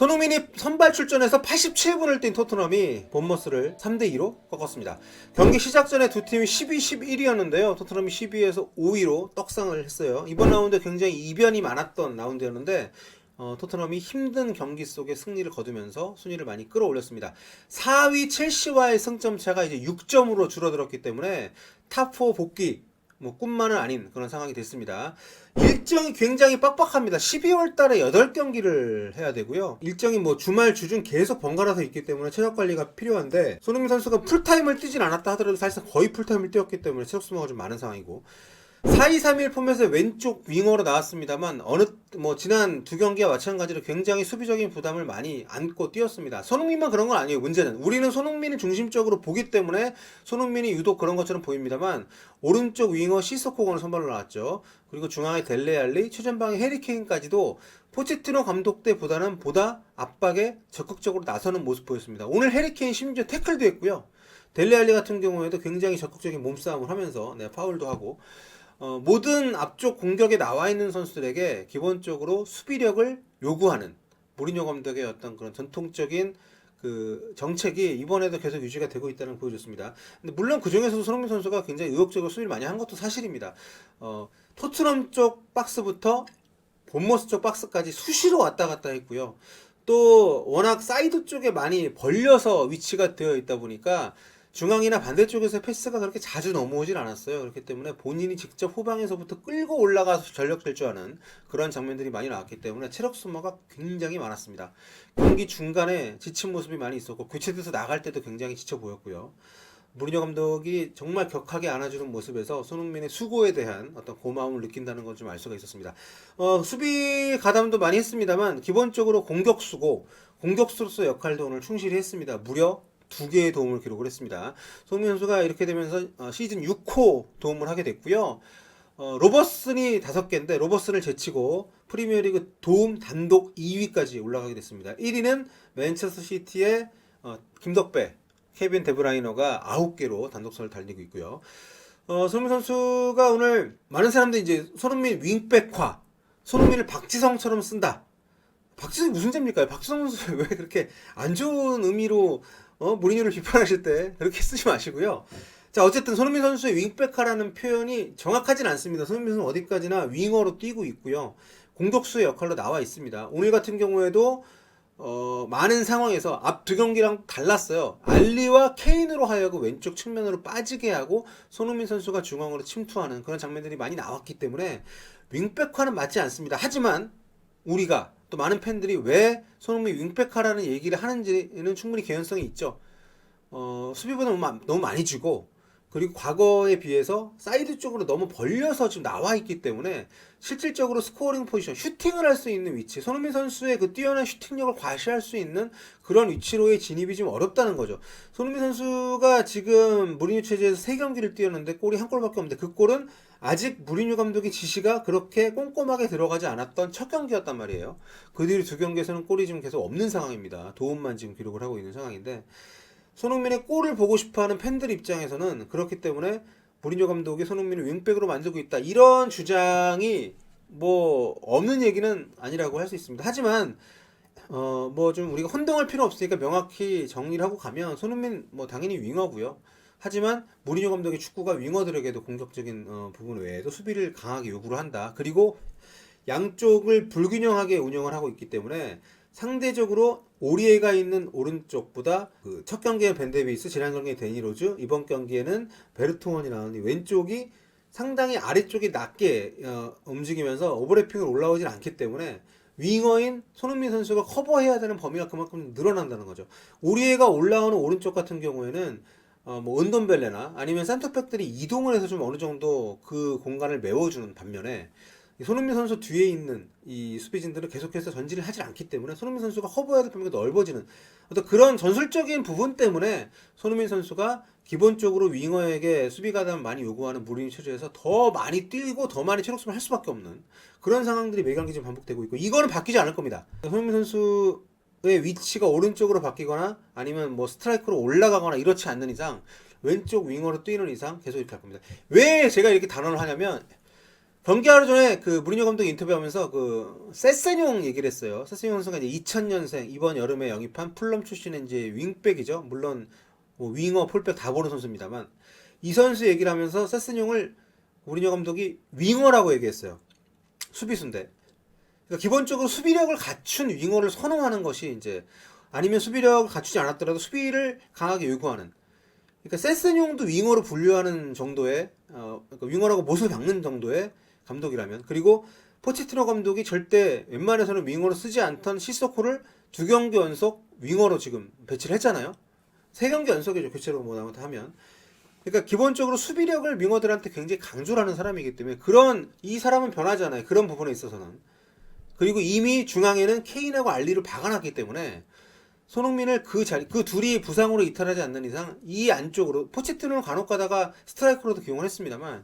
손흥민이 선발 출전해서 87분을 뛴 토트넘이 본머스를 3대2로 꺾었습니다. 경기 시작 전에 두 팀이 12, 11위였는데요. 토트넘이 12위에서 5위로 떡상을 했어요. 이번 라운드 굉장히 이변이 많았던 라운드였는데 토트넘이 힘든 경기 속에 승리를 거두면서 순위를 많이 끌어올렸습니다. 4위 첼시와의 승점 차가 이제 6점으로 줄어들었기 때문에 탑4 복귀 꿈만은 아닌 그런 상황이 됐습니다. 일정이 굉장히 빡빡합니다. 12월 달에 8경기를 해야 되고요. 일정이 주말 주중 계속 번갈아서 있기 때문에 체력 관리가 필요한데 손흥민 선수가 풀타임을 뛰진 않았다 하더라도 사실상 거의 풀타임을 뛰었기 때문에 체력 소모가 좀 많은 상황이고 4-2-3-1 포맷의 왼쪽 윙어로 나왔습니다만 지난 두 경기와 마찬가지로 굉장히 수비적인 부담을 많이 안고 뛰었습니다. 손흥민만 그런 건 아니에요. 문제는 우리는 손흥민을 중심적으로 보기 때문에 손흥민이 유독 그런 것처럼 보입니다만 오른쪽 윙어 시소코건을 선발로 나왔죠. 그리고 중앙에 델레알리, 최전방에 해리케인까지도 포체티노 감독 때보다는 보다 압박에 적극적으로 나서는 모습 보였습니다. 오늘 해리케인 심지어 태클도 했고요. 델레알리 같은 경우에도 굉장히 적극적인 몸싸움을 하면서 파울도 하고 모든 앞쪽 공격에 나와 있는 선수들에게 기본적으로 수비력을 요구하는 모리뉴 감독의 어떤 그런 전통적인 그 정책이 이번에도 계속 유지가 되고 있다는 걸 보여줬습니다. 근데 물론 그 중에서도 손흥민 선수가 굉장히 의욕적으로 수비를 많이 한 것도 사실입니다. 토트넘 쪽 박스부터 본머스 쪽 박스까지 수시로 왔다 갔다 했고요. 또 워낙 사이드 쪽에 많이 벌려서 위치가 되어 있다 보니까 중앙이나 반대쪽에서 패스가 그렇게 자주 넘어오질 않았어요. 그렇기 때문에 본인이 직접 후방에서부터 끌고 올라가서 전력 질주하는 그런 장면들이 많이 나왔기 때문에 체력 소모가 굉장히 많았습니다. 경기 중간에 지친 모습이 많이 있었고 교체돼서 나갈 때도 굉장히 지쳐 보였고요. 무리뉴 감독이 정말 격하게 안아주는 모습에서 손흥민의 수고에 대한 어떤 고마움을 느낀다는 걸 좀 알 수가 있었습니다. 수비 가담도 많이 했습니다만 기본적으로 공격수로서 역할도 오늘 충실히 했습니다. 무려 2개의 도움을 기록을 했습니다. 손흥민 선수가 이렇게 되면서 시즌 6호 도움을 하게 됐고요. 로버슨이 5개인데 로버슨을 제치고 프리미어리그 도움 단독 2위까지 올라가게 됐습니다. 1위는 맨체스터 시티의 김덕배, 케빈 데브라이너가 9개로 단독선을 달리고 있고요. 손흥민 선수가 오늘 많은 사람들이 이제 손흥민 윙백화, 손흥민을 박지성처럼 쓴다. 박지성이 무슨 죄입니까? 박지성 선수 왜 그렇게 안 좋은 의미로 무리뉴를 비판하실 때 그렇게 쓰지 마시고요. 자, 어쨌든 손흥민 선수의 윙백화라는 표현이 정확하진 않습니다. 손흥민 선수는 어디까지나 윙어로 뛰고 있고요. 공격수의 역할로 나와 있습니다. 오늘 같은 경우에도 많은 상황에서 앞 두 경기랑 달랐어요. 알리와 케인으로 하여금 왼쪽 측면으로 빠지게 하고 손흥민 선수가 중앙으로 침투하는 그런 장면들이 많이 나왔기 때문에 윙백화는 맞지 않습니다. 하지만 우리가 또 많은 팬들이 왜 손흥민 윙백화라는 얘기를 하는지는 충분히 개연성이 있죠. 수비보다 너무 많이 주고 그리고 과거에 비해서 사이드 쪽으로 너무 벌려서 지금 나와 있기 때문에 실질적으로 스코어링 포지션, 슈팅을 할 수 있는 위치, 손흥민 선수의 그 뛰어난 슈팅력을 과시할 수 있는 그런 위치로의 진입이 좀 어렵다는 거죠. 손흥민 선수가 지금 무리뉴 체제에서 3경기를 뛰었는데 골이 한 골밖에 없는데 그 골은 아직 무리뉴 감독의 지시가 그렇게 꼼꼼하게 들어가지 않았던 첫 경기였단 말이에요. 그 뒤로 2경기에서는 골이 지금 계속 없는 상황입니다. 도움만 지금 기록을 하고 있는 상황인데 손흥민의 골을 보고 싶어하는 팬들 입장에서는 그렇기 때문에 무리뉴 감독이 손흥민을 윙백으로 만들고 있다 이런 주장이 없는 얘기는 아니라고 할 수 있습니다. 하지만 좀 우리가 혼동할 필요 없으니까 명확히 정리를 하고 가면 손흥민 당연히 윙어고요. 하지만 무리뉴 감독의 축구가 윙어들에게도 공격적인 부분 외에도 수비를 강하게 요구를 한다. 그리고 양쪽을 불균형하게 운영을 하고 있기 때문에 상대적으로 오리에가 있는 오른쪽보다 첫 경기에 벤데비스, 지난 경기에 데니로즈, 이번 경기에는 베르통원이 나오니 왼쪽이 상당히 아래쪽이 낮게 움직이면서 오버래핑을 올라오진 않기 때문에 윙어인 손흥민 선수가 커버해야 되는 범위가 그만큼 늘어난다는 거죠. 오리에가 올라오는 오른쪽 같은 경우에는 은돈벨레나 아니면 센터백들이 이동을 해서 좀 어느 정도 그 공간을 메워주는 반면에 손흥민 선수 뒤에 있는 이 수비진들은 계속해서 전진을 하지 않기 때문에 손흥민 선수가 커버해야 될 범위가 넓어지는 어떤 그런 전술적인 부분 때문에 손흥민 선수가 기본적으로 윙어에게 수비 가담을 많이 요구하는 무리뉴 체제에서 더 많이 뛰고 더 많이 체력 소모를 할 수밖에 없는 그런 상황들이 매경기 지금 반복되고 있고 이거는 바뀌지 않을 겁니다. 손흥민 선수의 위치가 오른쪽으로 바뀌거나 아니면 스트라이크로 올라가거나 이렇지 않는 이상 왼쪽 윙어로 뛰는 이상 계속 이렇게 할 겁니다. 왜 제가 이렇게 단언을 하냐면 경기 하루 전에 그 무리뉴 감독이 인터뷰하면서 그 세세뇽 얘기를 했어요. 세세뇽 선수가 이제 2000년생 이번 여름에 영입한 풀럼 출신의 이제 윙백이죠. 물론 뭐 윙어, 풀백 다 보는 선수입니다만 이 선수 얘기를 하면서 세세뇽을 무리뉴 감독이 윙어라고 얘기했어요. 수비수인데. 그러니까 기본적으로 수비력을 갖춘 윙어를 선호하는 것이 이제 아니면 수비력을 갖추지 않았더라도 수비를 강하게 요구하는. 그러니까 세세뇽도 윙어로 분류하는 정도의 그러니까 윙어라고 못을 박는 정도의 감독이라면 그리고 포체티노 감독이 절대 웬만해서는 윙어로 쓰지 않던 시소코를 2경기 연속 윙어로 지금 배치를 했잖아요. 3경기 연속이죠. 교체로 뭐 하면. 그러니까 기본적으로 수비력을 윙어들한테 굉장히 강조를 하는 사람이기 때문에 그런 이 사람은 변하잖아요. 그런 부분에 있어서는. 그리고 이미 중앙에는 케인하고 알리를 박아놨기 때문에 손흥민을 그 둘이 부상으로 이탈하지 않는 이상 이 안쪽으로 포체티노는 간혹 가다가 스트라이커로도 기용을 했습니다만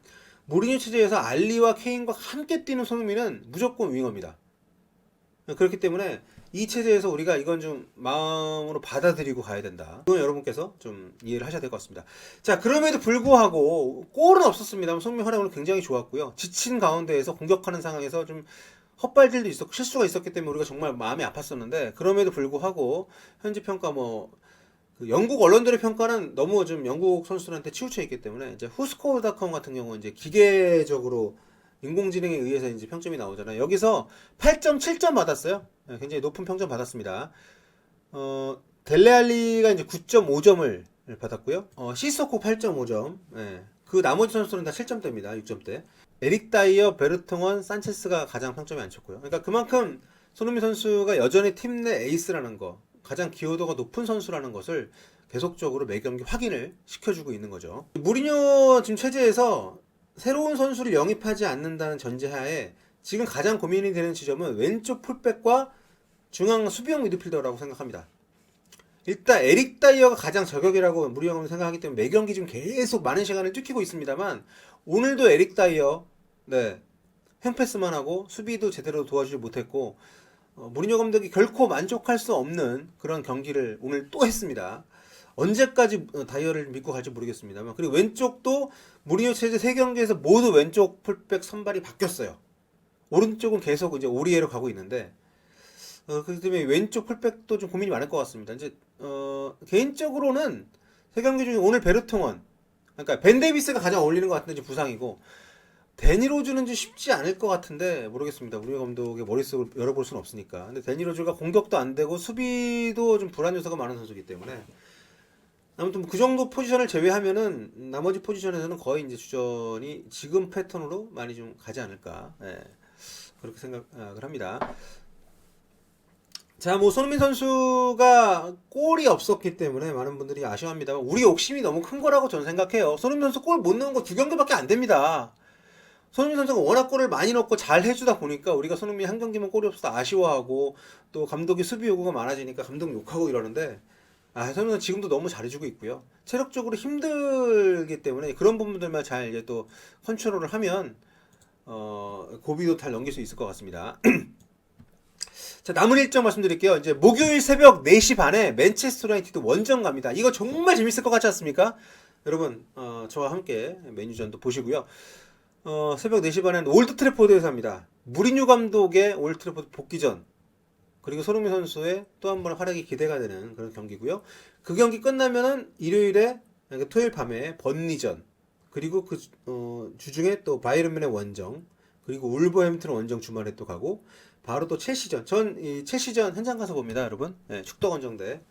모리뉴 체제에서 알리와 케인과 함께 뛰는 손흥민은 무조건 윙어입니다. 그렇기 때문에 이 체제에서 우리가 이건 좀 마음으로 받아들이고 가야 된다. 이건 여러분께서 좀 이해를 하셔야 될 것 같습니다. 자, 그럼에도 불구하고 골은 없었습니다만 손흥민 활약은 오늘 굉장히 좋았고요. 지친 가운데에서 공격하는 상황에서 좀 헛발질도 있었고 실수가 있었기 때문에 우리가 정말 마음이 아팠었는데 그럼에도 불구하고 현지 평가 그 영국 언론들의 평가는 너무 좀 영국 선수들한테 치우쳐 있기 때문에 이제 후스코어닷컴 같은 경우는 이제 기계적으로 인공지능에 의해서 이제 평점이 나오잖아요. 여기서 8.7점 받았어요. 굉장히 높은 평점 받았습니다. 델레알리가 이제 9.5점을 받았고요. 시소코 8.5점. 그 나머지 선수들은 다 7점대입니다. 6점대. 에릭 다이어, 베르통원, 산체스가 가장 평점이 안 좋고요. 그러니까 그만큼 손흥민 선수가 여전히 팀 내 에이스라는 거, 가장 기여도가 높은 선수라는 것을 계속적으로 매 경기 확인을 시켜주고 있는 거죠. 무리뉴 지금 체제에서 새로운 선수를 영입하지 않는다는 전제하에 지금 가장 고민이 되는 지점은 왼쪽 풀백과 중앙 수비형 미드필더라고 생각합니다. 일단 에릭 다이어가 가장 저격이라고 무리뉴 감독이 생각하기 때문에 매 경기 지금 계속 많은 시간을 뛰키고 있습니다만 오늘도 에릭 다이어 횡패스만 하고 수비도 제대로 도와주지 못했고 무리뉴 감독이 결코 만족할 수 없는 그런 경기를 오늘 또 했습니다. 언제까지 다이어를 믿고 갈지 모르겠습니다만 그리고 왼쪽도 무리뉴 체제 3경기에서 모두 왼쪽 풀백 선발이 바뀌었어요. 오른쪽은 계속 이제 오리에로 가고 있는데 그렇기 때문에 왼쪽 풀백도 좀 고민이 많을 것 같습니다. 이제 개인적으로는 3경기 중에 오늘 베르통원 그러니까 벤 데이비스가 가장 어울리는 것 같은데 지금 부상이고 데니 로즈는 좀 쉽지 않을 것 같은데 모르겠습니다. 우리 감독의 머릿속을 열어볼 수는 없으니까. 근데 데니 로즈가 공격도 안 되고 수비도 좀 불안 요소가 많은 선수이기 때문에 아무튼 그 정도 포지션을 제외하면은 나머지 포지션에서는 거의 이제 주전이 지금 패턴으로 많이 좀 가지 않을까. 그렇게 생각을 합니다. 자, 뭐 손흥민 선수가 골이 없었기 때문에 많은 분들이 아쉬워합니다만 우리 욕심이 너무 큰 거라고 저는 생각해요. 손흥민 선수 골 못 넣은 거 2경기밖에 안 됩니다. 손흥민 선수가 워낙 골을 많이 넣고 잘 해주다 보니까 우리가 손흥민 한 경기만 골이 없어서 아쉬워하고 또 감독이 수비 요구가 많아지니까 감독 욕하고 이러는데 손흥민 선수 지금도 너무 잘해주고 있고요. 체력적으로 힘들기 때문에 그런 부분들만 잘 이제 또 컨트롤을 하면 고비도 잘 넘길 수 있을 것 같습니다. 자, 남은 일정 말씀드릴게요. 이제 목요일 새벽 4시 반에 맨체스터 유나이티드 원정 갑니다. 이거 정말 재밌을 것 같지 않습니까? 여러분, 저와 함께 메뉴전도 보시고요. 새벽 4시 반에는 올드 트래포드에서 합니다. 무리뉴 감독의 올드 트래포드 복귀전. 그리고 손흥민 선수의 또 한 번의 활약이 기대가 되는 그런 경기고요. 그 경기 끝나면은 일요일에, 그러니까 토요일 밤에 번리전. 그리고 그, 주중에 또 바이에른 뮌헨 원정. 그리고 울버햄튼 원정 주말에 또 가고. 바로 또 첼시전. 전 이 첼시전 현장 가서 봅니다, 여러분. 축덕원정대.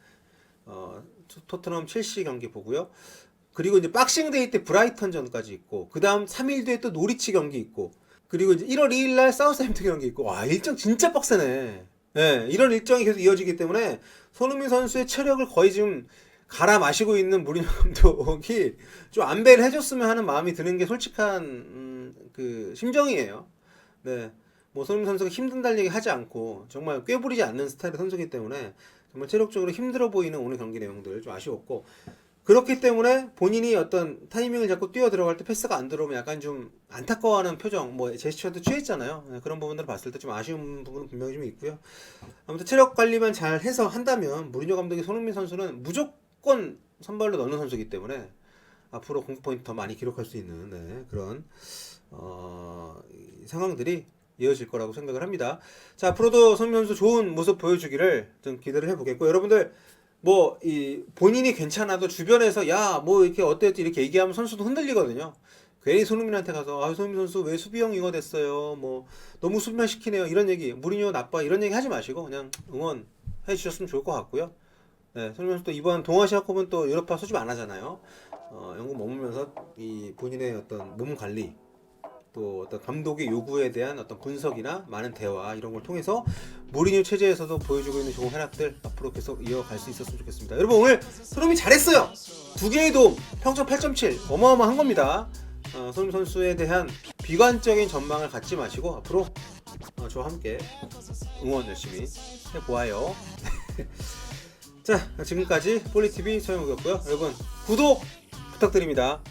토트넘 첼시 경기 보고요. 그리고 이제 박싱데이 때 브라이턴전까지 있고, 그 다음 3일 뒤에 또 노리치 경기 있고, 그리고 이제 1월 2일 날 사우스햄튼 경기 있고, 와, 일정 진짜 빡세네. 이런 일정이 계속 이어지기 때문에 손흥민 선수의 체력을 거의 지금 갈아 마시고 있는 무리뉴 감독이 좀 안배를 해줬으면 하는 마음이 드는 게 솔직한 그 심정이에요. 뭐 손흥민 선수가 힘든 달리기 하지 않고 정말 꾀부리지 않는 스타일의 선수이기 때문에 정말 체력적으로 힘들어 보이는 오늘 경기 내용들 좀 아쉬웠고 그렇기 때문에 본인이 어떤 타이밍을 잡고 뛰어 들어갈 때 패스가 안 들어오면 약간 좀 안타까워하는 표정, 뭐 제스처도 취했잖아요. 그런 부분들을 봤을 때 좀 아쉬운 부분은 분명히 좀 있고요. 아무튼 체력 관리만 잘 해서 한다면 무리뉴 감독이 손흥민 선수는 무조건 선발로 넣는 선수이기 때문에 앞으로 공포 포인트 더 많이 기록할 수 있는 그런 이 상황들이 이어질 거라고 생각을 합니다. 자, 앞으로도 손흥민 선수 좋은 모습 보여주기를 좀 기대를 해보겠고, 여러분들 뭐 이 본인이 괜찮아도 주변에서 야 뭐 이렇게 어땠지 이렇게 얘기하면 선수도 흔들리거든요. 괜히 손흥민한테 가서 아 손흥민 선수 왜 수비형 이거 됐어요 뭐 너무 수비만 시키네요 이런 얘기, 무리뉴 나빠 이런 얘기 하지 마시고 그냥 응원해 주셨으면 좋을 것 같고요. 네, 손흥민 선수 또 이번 동아시아컵은 또 유럽파 소집 안 하잖아요. 영국 머물면서 이 본인의 어떤 몸 관리, 또 어떤 감독의 요구에 대한 어떤 분석이나 많은 대화 이런 걸 통해서 무리뉴 체제에서도 보여주고 있는 좋은 활약들 앞으로 계속 이어갈 수 있었으면 좋겠습니다. 여러분 오늘 손흥민 잘했어요. 2개의 도움, 평점 8.7 어마어마한 겁니다. 손흥민 선수에 대한 비관적인 전망을 갖지 마시고 앞으로 저와 함께 응원 열심히 해보아요. 자, 지금까지 폴리TV 서영욱이었고요. 여러분 구독 부탁드립니다.